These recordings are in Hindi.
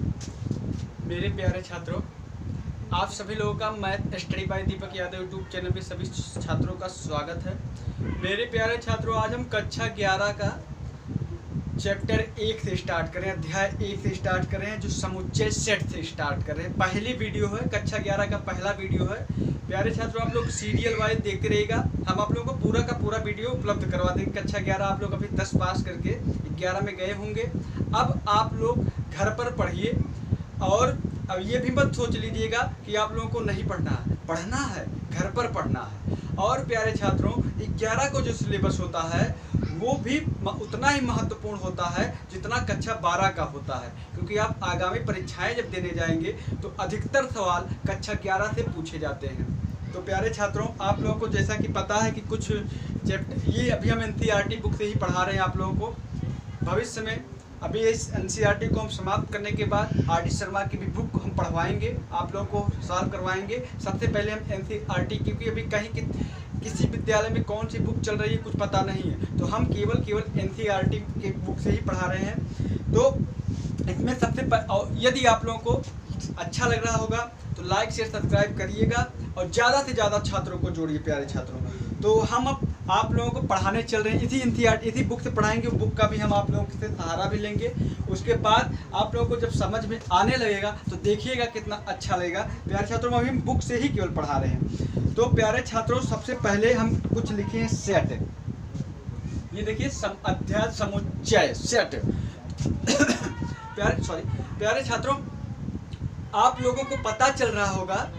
मेरे प्यारे छात्रों, आप सभी लोगों का math study bye Deepak Yadav YouTube channel पे सभी छात्रों का स्वागत है। मेरे प्यारे छात्रों, आज हम कक्षा 11 का चैप्टर 1 से स्टार्ट कर रहे हैं, अध्याय 1 से स्टार्ट कर रहे हैं, जो समुच्चय सेट से स्टार्ट कर रहे हैं। पहली वीडियो है, कक्षा 11 का पहला वीडियो है। प्यारे छात्रों, आप लोग सीरियल वाइज देखते रहिएगा। हम आप लोगों को पूरा का पूरा वीडियो उपलब्ध करवा देंगे। कक्षा 11 आप लोग अभी 10 पास करके 11 में गए होंगे। अब आप लोग घर पर पढ़िए, और अब ये भी मत सोच लीजिएगा कि आप लोगों को नहीं पढ़ना है, घर पर पढ़ना है। और प्यारे छात्रों, 11 को जो सिलेबस होता है वो भी उतना ही महत्वपूर्ण होता है जितना कक्षा 12 का होता है, क्योंकि आप आगामी परीक्षाएं जब देने जाएंगे तो अधिकतर सवाल कक्षा 11 से पूछे जाते हैं। तो प्यारे छात्रों, आप लोगों को जैसा कि पता है कि कुछ चैप्टर ये अभी हम NCERT बुक से ही पढ़ा रहे हैं आप लोगों को। भविष्य में अभी इस NCERT को हम समाप्त करने के बाद RD शर्मा की भी बुक हम पढ़वाएंगे, आप लोगों को सॉल्व करवाएंगे। सबसे पहले हम NCERT, क्योंकि अभी कहीं किसी विद्यालय में कौन सी बुक चल रही है कुछ पता नहीं है, तो हम केवल NCERT के बुक से ही पढ़ा रहे हैं। तो इसमें यदि आप लोगों को अच्छा लग रहा होगा तो लाइक शेयर सब्सक्राइब करिएगा और ज़्यादा से ज़्यादा छात्रों को जोड़िए। प्यारे छात्रों, तो हम अब आप लोगों को पढ़ाने चल रहे हैं, इसी बुक से पढ़ाएंगे। बुक का भी हम आप लोगों से सहारा भी लेंगे। उसके बाद आप लोगों को जब समझ में आने लगेगा तो देखिएगा कितना अच्छा लगेगा। प्यारे छात्रों, अभी हम बुक से ही केवल पढ़ा रहे हैं। तो प्यारे छात्रों, सबसे पहले हम कुछ लिखे हैं सेट। ये देखिए, अध्याय समुच्चय सेट। प्यारे छात्रों, आप लोगों को पता चल रहा होगा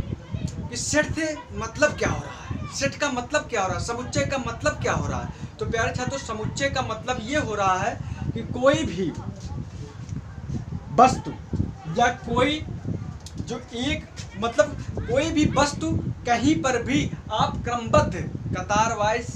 कि सेट से मतलब क्या हो रहा है, सेट का मतलब क्या हो रहा है, समुच्चय का मतलब क्या हो रहा है। तो प्यारे छात्रों, समुच्चय का मतलब ये हो रहा है कि कोई भी वस्तु या कोई कोई भी वस्तु कहीं पर भी आप क्रमबद्ध कतार वाइज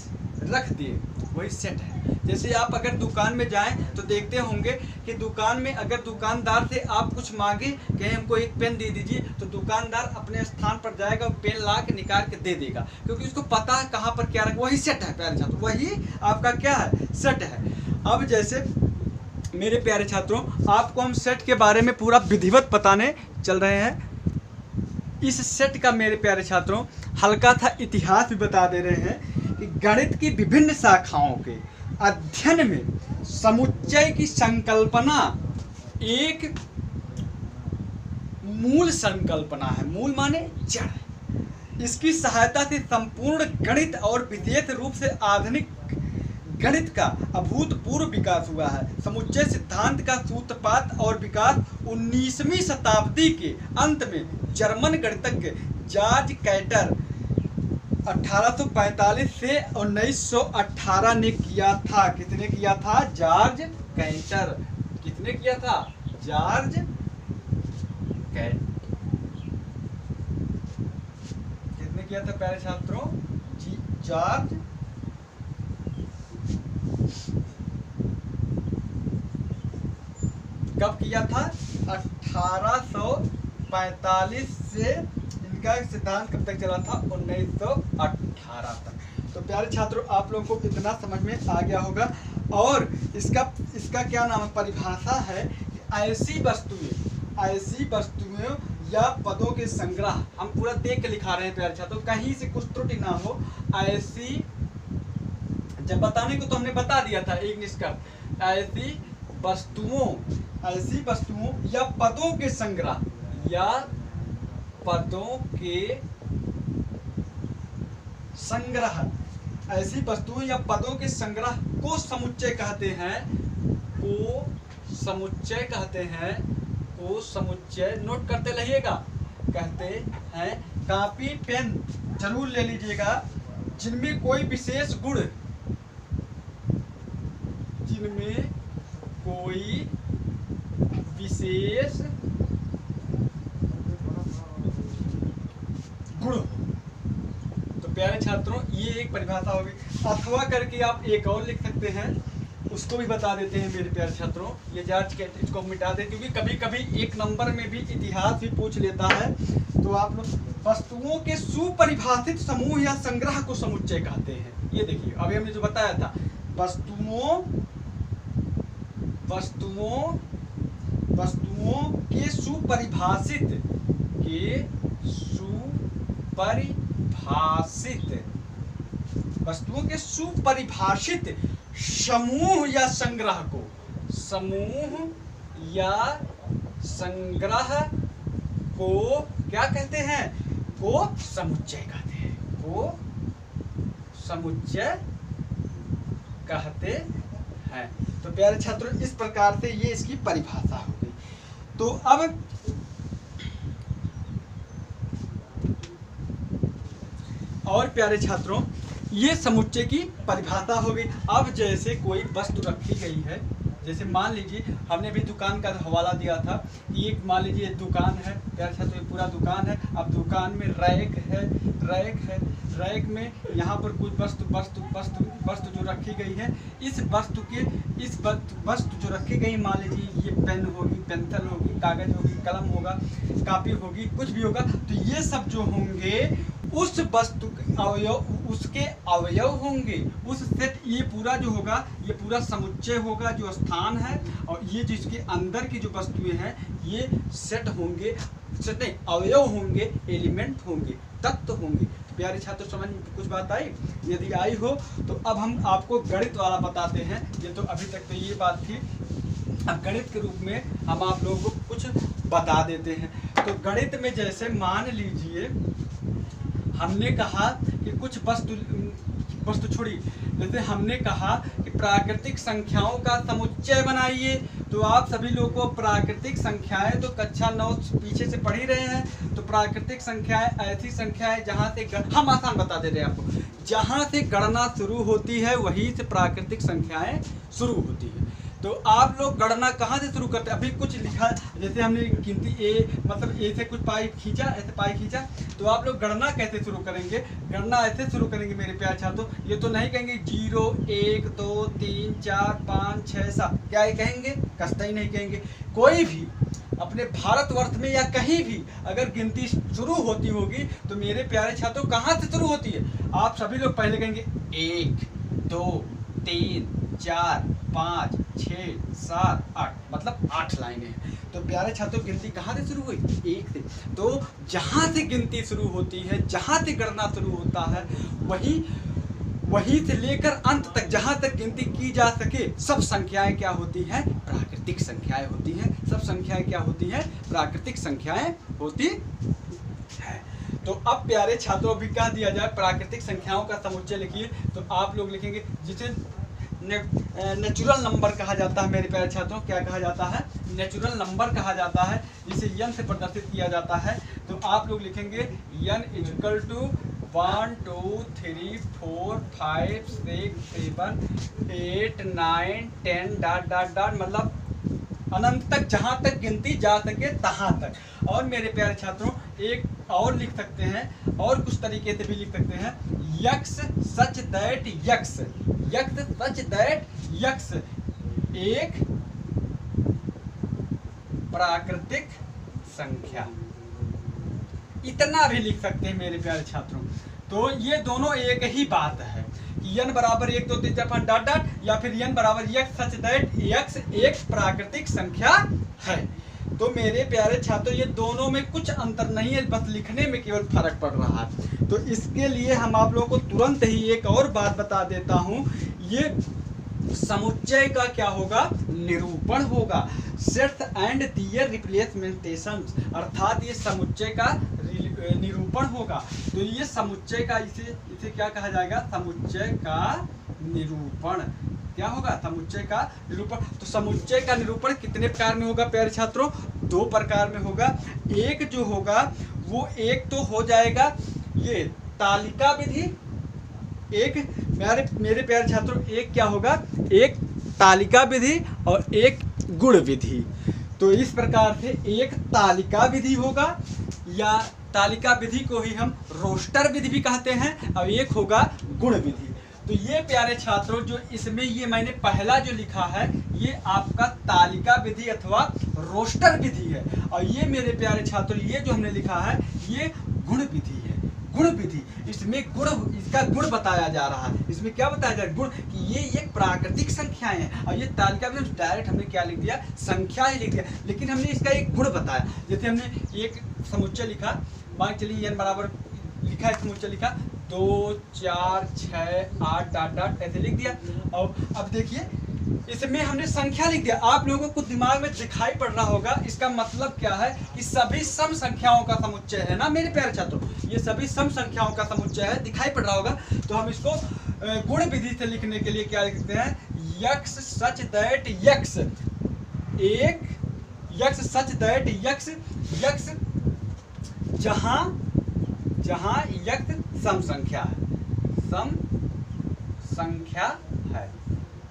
रख दिए, वही सेट है। जैसे आप अगर दुकान में जाएं तो देखते होंगे कि दुकान में अगर दुकानदार से आप कुछ मांगे, कहें हमको एक पेन दे दीजिए, तो दुकानदार अपने स्थान पर जाएगा, पेन ला के निकाल के दे देगा, क्योंकि उसको पता है कहाँ पर क्या रखा। वही सेट है प्यारे छात्रों, वही आपका क्या है, सेट है। अब जैसे मेरे प्यारे छात्रों, आपको हम सेट के बारे में पूरा विधिवत बताने चल रहे हैं। इस सेट का मेरे प्यारे छात्रों हल्का था इतिहास भी बता दे रहे हैं कि गणित की विभिन्न शाखाओं के अध्ययन में समुच्चय की संकल्पना एक मूल संकल्पना है। मूल माने जड़। इसकी सहायता से संपूर्ण गणित और विशेष रूप से आधुनिक गणित का अभूतपूर्व विकास हुआ है। समुच्चय सिद्धांत का सूत्रपात और विकास 19वीं शताब्दी के अंत में जर्मन गणितज्ञ जॉर्ज कैटर 1845 से 1918 ने किया था। किसने किया था? George Carter. किसने किया था? George Carter. किसने किया था प्यारे छात्रों? जॉर्ज कब किया था? 1845 से इनका सिद्धांत कब तक चला था? 1918 तक। तो प्यारे छात्रों, आप लोगों को इतना समझ में आ गया होगा। और इसका क्या नाम है, परिभाषा है कि ऐसी वस्तुएं या पदों के संग्रह। हम पूरा देख के लिखा रहे हैं प्यारे छात्रों, कहीं से कुछ त्रुटि ना हो। ऐसी, जब बताने को तो हमने बता दिया था एक निष्कर्ष, ऐसी वस्तुओं या पदों के संग्रह ऐसी वस्तुओं या पदों के संग्रह को समुच्चय कहते हैं। नोट करते रहिएगा, कहते हैं। कॉपी पेन जरूर ले लीजिएगा। जिनमें कोई विशेष गुण हो। तो प्यारे छात्रों, ये एक परिभाषा होगी। अथवा करके आप एक और लिख सकते हैं, उसको भी बता देते हैं मेरे प्यारे छात्रों। ये जॉर्ज कैटर, इसको मिटा दें, क्योंकि कभी कभी एक नंबर में भी इतिहास भी पूछ लेता है। तो आप लोग वस्तुओं के सुपरिभाषित समूह या संग्रह को समुच्चय कहते हैं। ये देखिए, अभी हमने जो बताया था, वस्तुओं के वस्तुओं के सुपरिभाषित समूह या संग्रह को क्या कहते हैं? को समुच्चय कहते हैं। को समुच्चय कहते हैं। तो प्यारे छात्रों, इस प्रकार से ये इसकी परिभाषा हो गई। तो अब और प्यारे छात्रों, ये समुच्चय की परिभाषा हो गई। अब जैसे कोई वस्तु रखी गई है, जैसे मान लीजिए हमने भी दुकान का हवाला दिया था कि एक मान लीजिए दुकान है प्यारे छात्रों, ये पूरा दुकान है। अब दुकान में रैक है, रैक में यहाँ पर कुछ वस्तु जो रखी गई है, इस वस्तु जो रखी गई, मान लीजिए ये पेन होगी, पेंसिल होगी, कागज होगी, कलम होगा, कापी होगी, कुछ भी होगा। तो ये सब जो होंगे उस वस्तु के अवयव, उसके अवयव होंगे, उस सेट, ये पूरा जो होगा ये पूरा समुच्चय होगा जो स्थान है, और ये जिसके अंदर की जो वस्तुएं हैं ये सेट होंगे, सेट नहीं, अवयव होंगे, एलिमेंट होंगे, तत्व होंगे। तो प्यारे छात्र, समझ में कुछ बात आई? यदि आई हो तो अब हम आपको गणित वाला बताते हैं। ये तो अभी तक तो ये बात थी, अब गणित के रूप में हम आप लोगों को कुछ बता देते हैं। तो गणित में जैसे मान लीजिए हमने कहा कि कुछ वस्तु छोड़ी, जैसे हमने कहा कि प्राकृतिक संख्याओं का समुच्चय बनाइए। तो आप सभी लोगों को प्राकृतिक संख्याएं तो कक्षा 9 पीछे से पढ़ ही रहे हैं। तो प्राकृतिक संख्याएं ऐसी संख्याएं जहां से हम आसान बता दे रहे हैं आपको, जहां से गणना शुरू होती है वहीं से प्राकृतिक संख्याएं शुरू होती है। तो आप लोग गणना कहाँ से शुरू करते हैं? अभी कुछ लिखा, जैसे हमने गिनती ए, मतलब ए से कुछ पाई खींचा, ऐसे पाई खींचा, तो आप लोग गणना कैसे शुरू करेंगे? गणना ऐसे शुरू करेंगे मेरे प्यारे छात्रों, ये तो नहीं कहेंगे 0 1 2 3 4 5 6 7, क्या ये कहेंगे? कष्ट नहीं कहेंगे। कोई भी अपने भारतवर्ष में या कहीं भी अगर गिनती शुरू होती होगी तो मेरे प्यारे छात्रों कहाँ से शुरू होती है? आप सभी लोग पहले कहेंगे 1 2 3 4 5 6 7 8, मतलब 8 लाइनें हैं। तो प्यारे छात्रों, गिनती कहाँ से शुरू हुई? 1 से। तो जहाँ से गिनती शुरू होती है, जहाँ से गणना शुरू होता है, वही से लेकर अंत तक जहाँ तक गिनती की जा सके, सब संख्याएं क्या होती हैं? प्राकृतिक संख्याएं होती हैं। सब संख्याएं क्या होती हैं? प्राकृतिक संख्याएं होती है। तो अब प्यारे छात्रों, अभी कह दिया जाए प्राकृतिक संख्याओं का समुच्चय लिखिए, तो आप लोग लिखेंगे जिसे नेचुरल नंबर कहा जाता है। मेरे प्यारे छात्रों, क्या कहा जाता है? नेचुरल नंबर कहा जाता है, जिसे n से प्रदर्शित किया जाता है। तो आप लोग लिखेंगे n = 1 2 3 4 5 6 7 8 9 10 ... मतलब अनंत तक, जहाँ तक गिनती जा सके तहाँ तक। और मेरे प्यारे छात्रों, एक और लिख सकते हैं, और कुछ तरीके से भी लिख सकते हैं, यक्स सच दैट यक्स एक प्राकृतिक संख्या, इतना भी लिख सकते हैं मेरे प्यारे छात्रों। तो ये दोनों एक ही बात है, n बराबर 1 2 3 4 5 ... या फिर n बराबर यक्स सच दैट यक्स एक प्राकृतिक संख्या है। तो मेरे प्यारे छात्रों, ये दोनों में कुछ अंतर नहीं है, बस लिखने में केवल फर्क पड़ रहा है। तो इसके लिए हम आप लोगों को तुरंत ही एक और बात बता देता हूँ, ये समुच्चय का क्या होगा? निरूपण होगा। सेट्स एंड दियर रिप्लेसमेंटेशन, अर्थात ये समुच्चय का निरूपण होगा। तो ये समुच्चय का, इसे क्या कहा जाएगा? समुच्चय का निरूपण। क्या होगा? समुच्चय का निरूपण। तो समुच्चय का निरूपण कितने प्रकार में होगा प्यारे छात्रों? 2 प्रकार में होगा। एक जो होगा वो एक तो हो जाएगा ये तालिका विधि, एक मेरे प्यारे छात्रों, एक क्या होगा? एक तालिका विधि और एक गुण विधि। तो इस प्रकार से एक तालिका विधि होगा, या तालिका विधि को ही हम रोस्टर विधि भी कहते हैं, और एक होगा गुण विधि। तो ये प्यारे छात्रों, जो इसमें ये मैंने पहला जो लिखा है, ये आपका तालिका विधि अथवा रोस्टर विधि है, और ये मेरे प्यारे छात्रों, ये जो हमने लिखा है ये गुण विधि है। गुण विधि, इसमें गुण, इसका गुण बताया जा रहा है। इसमें क्या बताया जा रहा है? गुण, कि ये एक प्राकृतिक संख्याएं हैं। और ये तालिका में डायरेक्ट हमने क्या लिख दिया? संख्या ही लिख दिया, लेकिन हमने इसका एक गुण बताया। जैसे हमने एक समुच्चय लिखा, मान चलिए n बराबर लिखा है, समुच्चय लिखा 2 4 6 8 डॉट डॉट ऐसे लिख दिया। और अब देखिए इसमें हमने संख्या लिख दिया। आप लोगों को दिमाग में दिखाई पड़ रहा होगा इसका मतलब क्या है, कि सभी सम संख्याओं का समुच्चय है ना मेरे प्यारे छात्रों, ये सभी सम संख्याओं का समुच्चय है, दिखाई पड़ रहा होगा। तो हम इसको गुण विधि से लिखने के लिए क्या लिखते हैं? यक्स सच दैट यक्स, एक x such that x, x जहां यक्स सम संख्या है, सम संख्या है।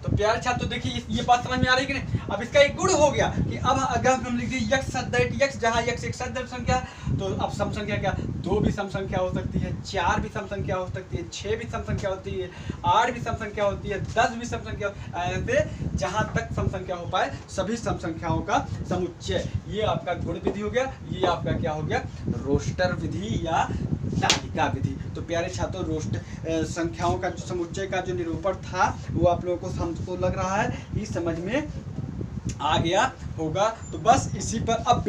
तो प्यारे छात्रों देखिए ये बात समझ में आ रही कि नहीं? अब इसका एक गुण हो गया कि अब अगर हम लिख दिए यक्स सच दैट यक्स, जहां यक्स एक सच दैट संख्या, तो अब सम संख्या क्या? 2 भी सम संख्या हो सकती है, 4 भी सम संख्या हो सकती है, 6 भी सम संख्या होती है, 8 भी सम संख्या होती है, 10 भी सम संख्या, ऐसे जहां तक सम संख्या हो पाए सभी सम संख्याओं का समुच्चय। ये आपका गुण विधि हो गया, ये आपका क्या हो गया? रोस्टर विधि या तालिका विधि। तो प्यारे छात्रों संख्याओं का जो समुच्चय का जो निरूपण था वो आप लोगों को हमको लग रहा है कि समझ में आ गया होगा। तो बस इसी पर अब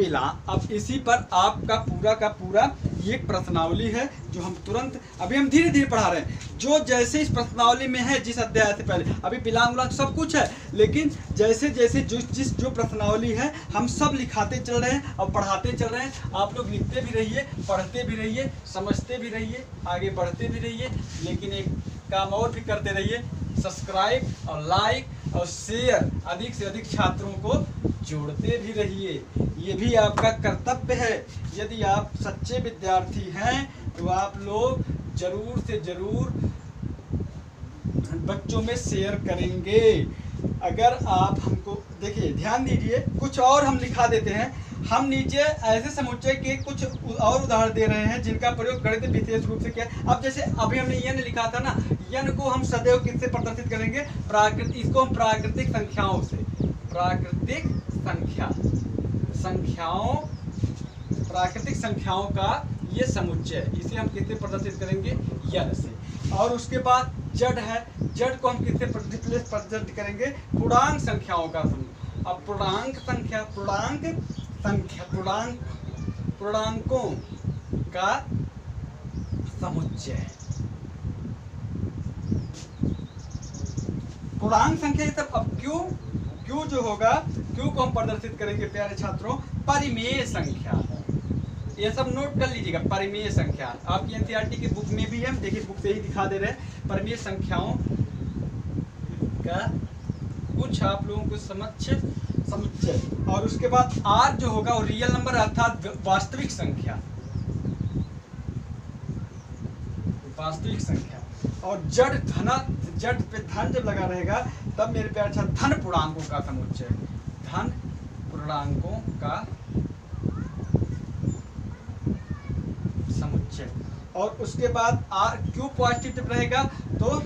इसी पर आपका पूरा का पूरा ये प्रश्नावली है जो हम तुरंत अभी हम धीरे धीरे पढ़ा रहे हैं। जो जैसे इस प्रश्नावली में है जिस अध्याय से पहले अभी विलांग सब कुछ है, लेकिन जैसे जैसे जो प्रश्नावली है हम सब लिखाते चल रहे हैं और पढ़ाते चल रहे हैं। आप लोग लिखते भी रहिए, पढ़ते भी रहिए, समझते भी रहिए, आगे बढ़ते भी रहिए, लेकिन एक काम और भी करते रहिए, सब्सक्राइब और लाइक और शेयर अधिक से अधिक छात्रों को जोड़ते भी रहिए। ये भी आपका कर्तव्य है। यदि आप सच्चे विद्यार्थी हैं तो आप लोग जरूर से जरूर बच्चों में शेयर करेंगे। अगर आप हमको देखिए, ध्यान दीजिए, कुछ और हम लिखा देते हैं। हम नीचे ऐसे समुच्चय के कुछ और उदाहरण दे रहे हैं जिनका प्रयोग गणित विशेष रूप से किया। अब जैसे अभी हमने यन लिखा था ना, यन को हम सदैव किससे प्रदर्शित करेंगे? इसको हम प्राकृतिक संख्याओं से, प्राकृतिक संख्याओं का ये समुच्चय, इसे हम किससे प्रदर्शित करेंगे? यन से। और उसके बाद जड़ है, जड़ को हम किससे प्रदर्शित करेंगे? पूर्णांक संख्याओं का समुच्चय। अब पूर्णांकों का समुच्चय, पूर्णांक संख्या ये सब। अब क्यू जो होगा, क्यू को हम प्रदर्शित करेंगे प्यारे छात्रों परिमेय संख्या। ये सब नोट कर लीजिएगा, परिमेय संख्या आपकी एनसीईआरटी की बुक में भी है, देखिए बुक से ही दिखा दे रहे हैं। परिमेय संख्याओं का कुछ आप लोगों को समुच्चय। और उसके बाद आर जो होगा वो रियल नंबर अर्थात वास्तविक संख्या, और जड़ पे धन जब लगा रहेगा तब मेरे प्यारे छात्र धन पूर्णांकों का समुच्चय, धन पूर्णांकों का समुच्चय। और उसके बाद आर क्यू पॉजिटिव जब रहेगा तो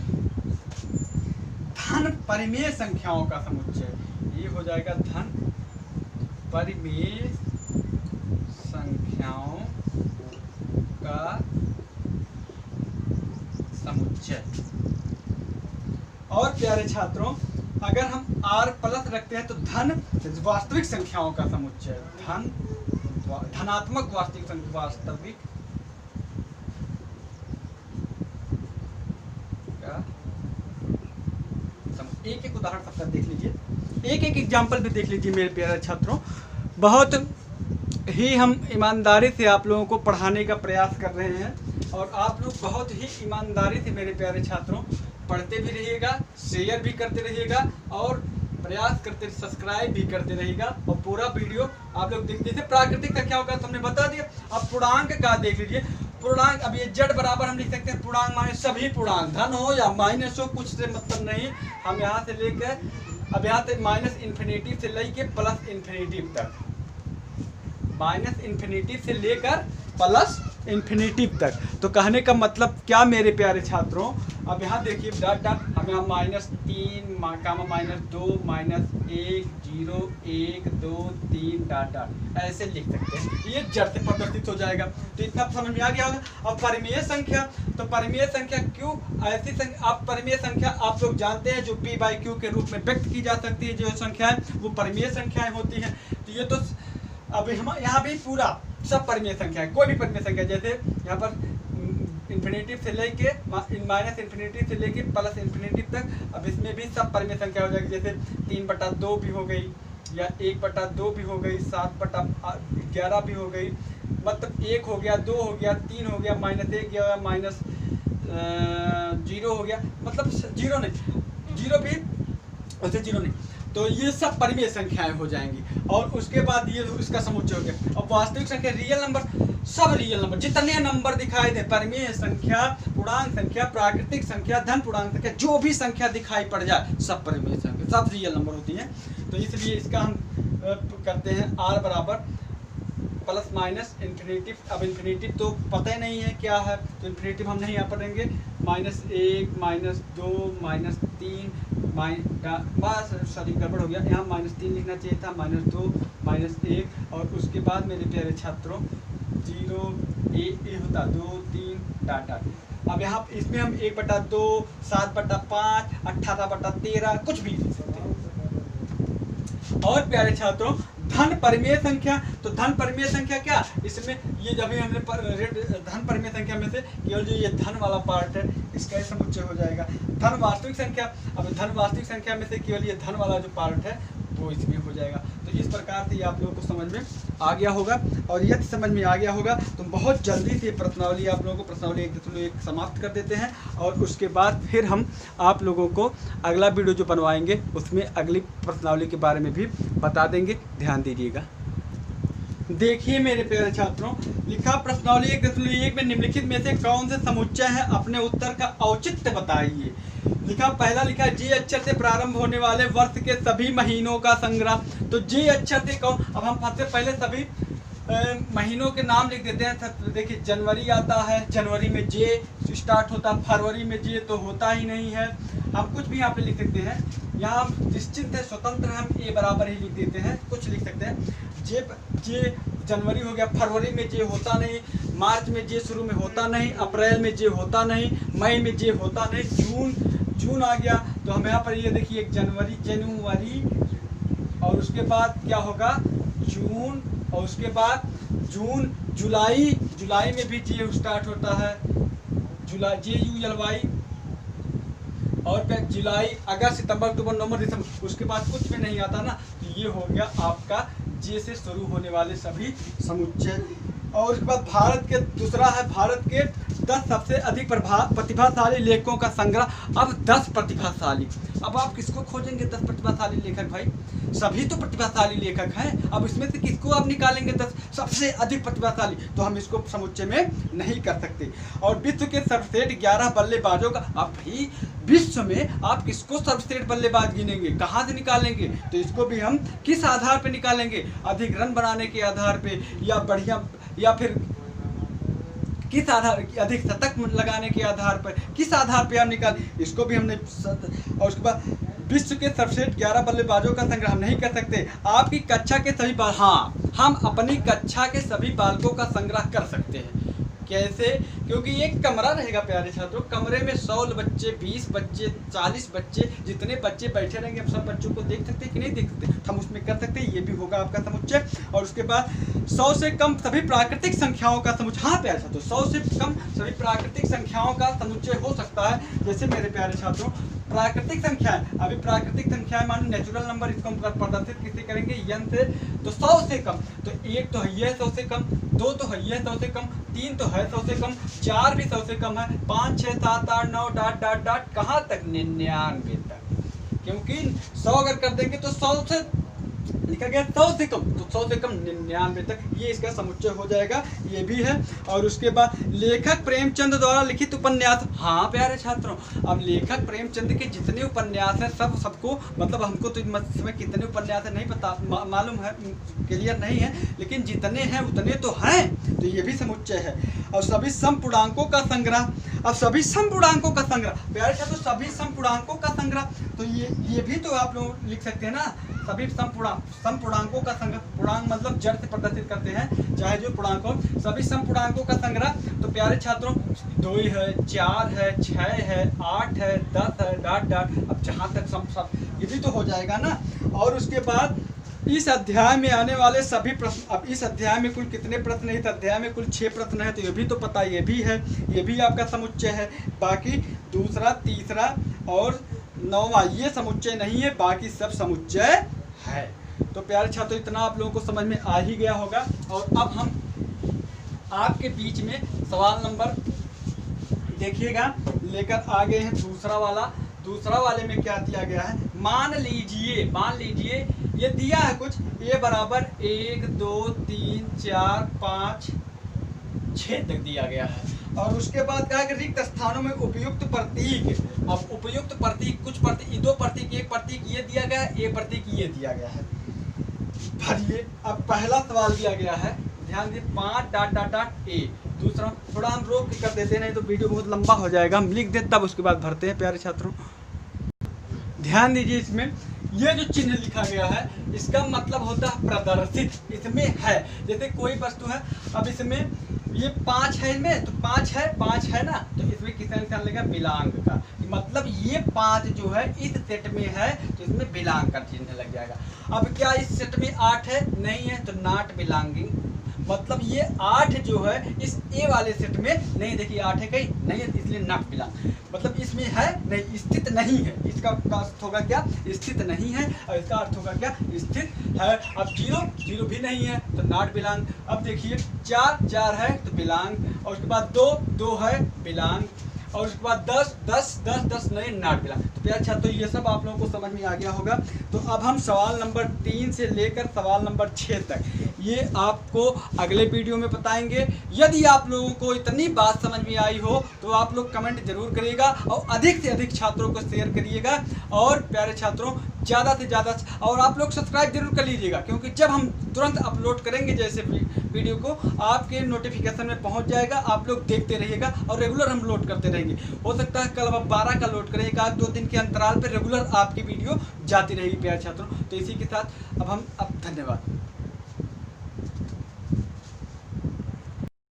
धन परिमेय संख्याओं का समुच्चय, ये हो जाएगा धन परिमेय संख्याओं का समुच्चय। और प्यारे छात्रों अगर हम आर प्लस रखते हैं तो धन वास्तविक संख्याओं का समुच्चय, धनात्मक वास्तविक एक एक उदाहरण सबका देख लीजिए, एक एक एग्जाम्पल भी देख लीजिए मेरे प्यारे छात्रों। बहुत ही हम ईमानदारी से आप लोगों को पढ़ाने का प्रयास कर रहे हैं और आप लोग बहुत ही ईमानदारी से मेरे प्यारे छात्रों पढ़ते भी रहिएगा, शेयर भी करते रहिएगा और प्रयास करते, सब्सक्राइब भी करते रहिएगा। और पूरा वीडियो आप लोग देखते, जैसे प्राकृतिक संख्याओं का हमने बता दिया। अब पूर्णांक का देख लीजिए, पूर्णांक अब ये जड़ बराबर हम लिख सकते हैं पूर्णांक माने सभी पूर्णांक, धन हो या माइनस हो, कुछ से मतलब नहीं। हम यहाँ से लेकर अब यहाँ से माइनस इन्फिनिटी से लेकर प्लस इन्फिनिटी तक, माइनस इन्फिनिटी से लेकर प्लस इन्फिनेटिव तक। तो कहने का मतलब क्या मेरे प्यारे छात्रों, अब यहाँ देखिए डॉट डॉट, हम यहाँ -3 कामा -2 -1 0 1 2 3 डॉट डॉट ऐसे लिख सकते हैं, ये जड़ से प्रदर्शित हो जाएगा। तो इतना समझ में आ गया होगा। अब परिमेय संख्या, तो परिमेय संख्या क्यों ऐसी संख्या, आप परिमेय संख्या आप लोग जानते हैं जो p/q के रूप में व्यक्त की जा सकती है, जो संख्या है वो परिमेय संख्याएं होती हैं। तो ये तो अब हम यहाँ भी पूरा सब परिमेय संख्या है, कोई भी परिमेय संख्या, जैसे यहाँ पर इन्फिनेटिव से लेके माइनस इन्फिनेटिव से लेके प्लस इन्फिनेटिव तक, अब इसमें भी सब परिमेय संख्या हो जाएगी। जैसे 3/2 भी हो गई, या 1/2 भी हो गई, 7/11 भी हो गई, मतलब 1 हो गया, 2 हो गया, 3 हो गया, -1 गया, -0 हो गया, मतलब 0 नहीं, 0 भी वैसे 0 नहीं। तो ये सब परिमेय संख्याएं हो जाएंगी। और उसके बाद ये इसका समुच्चय हो गया। अब वास्तविक संख्या, रियल नंबर, सब रियल नंबर, जितने नंबर दिखाई दे, परिमेय संख्या, पूर्णांक संख्या, प्राकृतिक संख्या, धन पूर्णांक संख्या, जो भी संख्या दिखाई पड़ जाए सब परिमेय संख्या, सब रियल नंबर होती है। तो इसलिए इसका हम करते हैं r बराबर प्लस माइनस इन्फिनेटिव। अब इन्फिनेटिव तो पता ही नहीं है क्या है, तो इन्फिनेटिव हम नहीं यहाँ पर देंगे, -1 -2 -3 बस सॉरी गड़बड़ हो गया, यहाँ -3 लिखना चाहिए था, -2 -1, और उसके बाद मेरे प्यारे छात्रों 0 ए होता 2 3 डॉट डॉट। अब यहाँ इसमें हम 1/2 7/5 18/13 कुछ भी लिख सकते हैं। और प्यारे छात्रों धन परिमेय संख्या, तो धन परिमेय संख्या क्या, इसमें ये जब भी हमने धन परिमेय संख्या में से केवल जो ये धन वाला पार्ट है इसका समुच्चय हो जाएगा। धन वास्तविक संख्या, अब धन वास्तविक संख्या में से केवल ये धन वाला जो पार्ट है वो इसमें हो जाएगा। तो इस प्रकार से ये आप लोगों को समझ में आ गया होगा। और यदि समझ में आ गया होगा तो बहुत जल्दी से प्रश्नावली आप लोगों को प्रश्नावली 1.1 समाप्त कर देते हैं, और उसके बाद फिर हम आप लोगों को अगला वीडियो जो बनवाएंगे उसमें अगली प्रश्नावली के बारे में भी बता देंगे, ध्यान दीजिएगा। देखिए मेरे प्यारे छात्रों, लिखा प्रश्नावली 1.1 में निम्नलिखित में से कौन से समुच्चय है, अपने उत्तर का औचित्य बताइए। लिखा पहला लिखा जे अक्षर से प्रारंभ होने वाले वर्ष के सभी महीनों का संग्रह। तो जे अक्षर से कौन, अब हम सबसे पहले सभी महीनों के नाम लिख देते हैं। देखिए जनवरी आता है, जनवरी में जे स्टार्ट होता है, फरवरी में जे तो होता ही नहीं है। हम कुछ भी यहाँ पे लिख सकते हैं, यहाँ निश्चिंत है, स्वतंत्र हम ए बराबर ही लिख देते हैं, कुछ लिख सकते हैं। जे जनवरी हो गया, फरवरी में जे होता नहीं, मार्च में जे शुरू में होता नहीं, अप्रैल में जे होता नहीं, मई में जे होता नहीं, जून आ गया। तो हम यहाँ पर ये देखिए जनवरी, और उसके बाद क्या होगा जून, और उसके बाद जुलाई में भी जे स्टार्ट होता है, JULY, और फिर जुलाई, अगस्त, सितंबर, अक्टूबर, नवंबर, दिसंबर, उसके बाद कुछ भी नहीं आता ना। तो ये हो गया आपका जे से शुरू होने वाले सभी समुच्चय। और उसके बाद भारत के दूसरा है, भारत के 10 सबसे अधिक प्रतिभाशाली लेखकों का संग्रह। अब 10 प्रतिभाशाली, अब आप किसको खोजेंगे 10 प्रतिभाशाली लेखक भाई, सभी तो प्रतिभाशाली लेखक हैं। अब इसमें से किसको आप निकालेंगे 10 सबसे अधिक प्रतिभाशाली, तो हम इसको समुच्चय में नहीं कर सकते। और विश्व के सर्वश्रेष्ठ 11 बल्लेबाजों का, अब भाई विश्व में आप किसको सर्वश्रेष्ठ बल्लेबाज गिनेंगे, कहाँ से निकालेंगे, तो इसको भी हम किस आधार पर निकालेंगे, अधिक रन बनाने के आधार पे, या बढ़िया, या फिर किस आधार, अधिक शतक लगाने के आधार पर, किस आधार पे हम निकाल, इसको भी हमने। और उसके बाद विश्व के सर्वश्रेष्ठ 11 बल्लेबाजों का संग्रह हम नहीं कर सकते। आपकी कक्षा के सभी हाँ, हम अपनी कक्षा के सभी बालकों का संग्रह कर सकते हैं। कैसे, क्योंकि एक कमरा रहेगा प्यारे छात्रों, कमरे में 100 बच्चे, 20 बच्चे, 40 बच्चे, जितने बच्चे बैठे रहेंगे हम सब बच्चों को देख सकते हैं कि नहीं देख सकते, हम उसमें कर सकते हैं। ये भी होगा आपका समुच्चय। और उसके बाद 100 से कम सभी प्राकृतिक संख्याओं का समुच्चय, हाँ प्यारे छात्रों 100 से कम सभी प्राकृतिक संख्याओं का समुच्चय हो सकता है। जैसे मेरे प्यारे छात्रों प्राकृतिक संख्याएं, अभी प्राकृतिक संख्याएं मान नेचुरल नंबर, इसको हम प्रदर्शित किससे करेंगे, n से। तो 100 से कम, तो 1 तो है 100 से कम, 2 तो है 100 से कम, 3 तो है 100 से कम, 4 भी 100 से कम है, 5 6 7 8 9 डॉट डॉट डॉट कहाँ तक 99 तक। क्योंकि 100 अगर कर देंगे तो 100 से लिखा गया 100 से कम, तो 100 से कम 99 तक ये इसका समुच्चय हो जाएगा, ये भी है। और उसके बाद लेखक प्रेमचंद द्वारा लिखित उपन्यास। हाँ प्यारे छात्रों, अब लेखक प्रेमचंद के जितने उपन्यास हैं सबको मतलब हमको तो इसमें कितने उपन्यास है नहीं पता, मालूम है, क्लियर नहीं है, लेकिन जितने हैं उतने तो हैं, तो ये भी समुच्चय है। और सभी समपूर्णांकों का संग्रह। अब सभी समपूर्णांकों का संग्रह प्यारे छात्रों, सभी समपूर्णांकों का संग्रह, तो ये भी तो आप लोग लिख सकते हैं ना, सभी समपूर्णांकों का संग्रह। पूर्णांक मतलब जड़ से प्रदर्शित करते हैं, चाहे जो पूर्णांक हो, सभी समपूर्णांकों का संग्रह। तो प्यारे छात्रों 2 है, 4 है, 6 है, 8 है, 10 है, डॉट डॉट, अब जहाँ तक सब ये भी तो हो जाएगा ना। और उसके बाद इस अध्याय में आने वाले सभी प्रश्न। अब इस अध्याय में कुल कितने प्रश्न है? इस अध्याय में कुल 6 प्रश्न है, तो ये भी तो पता, ये भी है, ये भी आपका समुच्चय है। बाकी दूसरा, तीसरा और 9वां ये समुच्चय नहीं है, बाकी सब समुच्चय है। तो प्यारे छात्रों इतना आप लोगों को समझ में आ ही गया होगा। और अब हम आपके बीच में सवाल नंबर देखिएगा लेकर आ गए हैं दूसरा वाला। दूसरा वाले में क्या दिया गया है? मान लीजिए ये दिया है कुछ, ये बराबर 1 2 3 4 5 6 तक दिया गया है। और उसके बाद कहा कि रिक्त स्थानों में उपयुक्त प्रतीक। अब उपयुक्त प्रतीक, कुछ प्रतीक, 2 प्रतीक, एक प्रतीक ये दिया गया है, एक प्रतीक ये दिया गया है, भरिए। अब पहला सवाल दिया गया है, ध्यान दीजिए, 5 डॉट डॉट डॉट ए। दूसरा थोड़ा हम रोक के कर देते, नहीं तो वीडियो बहुत लंबा हो जाएगा, हम लिख दें तब उसके बाद भरते हैं। प्यारे छात्रों ध्यान दीजिए, इसमें ये जो चिन्ह लिखा गया है इसका मतलब होता है प्रदर्शित, इसमें है। जैसे कोई वस्तु है, अब इसमें ये 5 है, इसमें तो 5 है ना, तो इसमें किसका निशान लगेगा? बिलांग का। मतलब ये 5 जो है इस सेट में है, तो इसमें बिलांग का चिन्ह लग जाएगा। अब क्या इस सेट में 8 है? नहीं है, तो नॉट बिलांगिंग। मतलब ये 8 जो है इस ए वाले सेट में नहीं, देखिए 8 है कहीं नहीं है, इसलिए नॉट बिलांग। मतलब इसमें है नहीं, स्थित नहीं है। इसका अर्थ होगा क्या? स्थित नहीं है। और इसका अर्थ होगा क्या? स्थित है। अब 0 भी नहीं है, तो नॉट बिलांग। अब देखिए 4 है तो बिलांग, और उसके बाद 2 है बिलांग, और उसके बाद 10 नहीं, नॉट बिलांग। तो प्यारे छात्रों ये सब आप लोगों को समझ में आ गया होगा। तो अब हम सवाल नंबर 3 से लेकर सवाल नंबर 6 तक ये आपको अगले वीडियो में बताएंगे। यदि आप लोगों को इतनी बात समझ में आई हो तो आप लोग कमेंट जरूर करिएगा और अधिक से अधिक छात्रों को शेयर करिएगा। और प्यारे छात्रों ज़्यादा से ज़्यादा, और आप लोग सब्सक्राइब जरूर कर लीजिएगा, क्योंकि जब हम तुरंत अपलोड करेंगे जैसे वीडियो को, आपके नोटिफिकेशन में पहुंच जाएगा। आप लोग देखते रहिएगा और रेगुलर हम लोड करते रहेंगे। हो सकता है कल अब 12 का लोड करें, 1-2 दिन के अंतराल पर रेगुलर आपकी वीडियो जाती रहेगी प्यारे छात्रों। तो इसी के साथ अब धन्यवाद।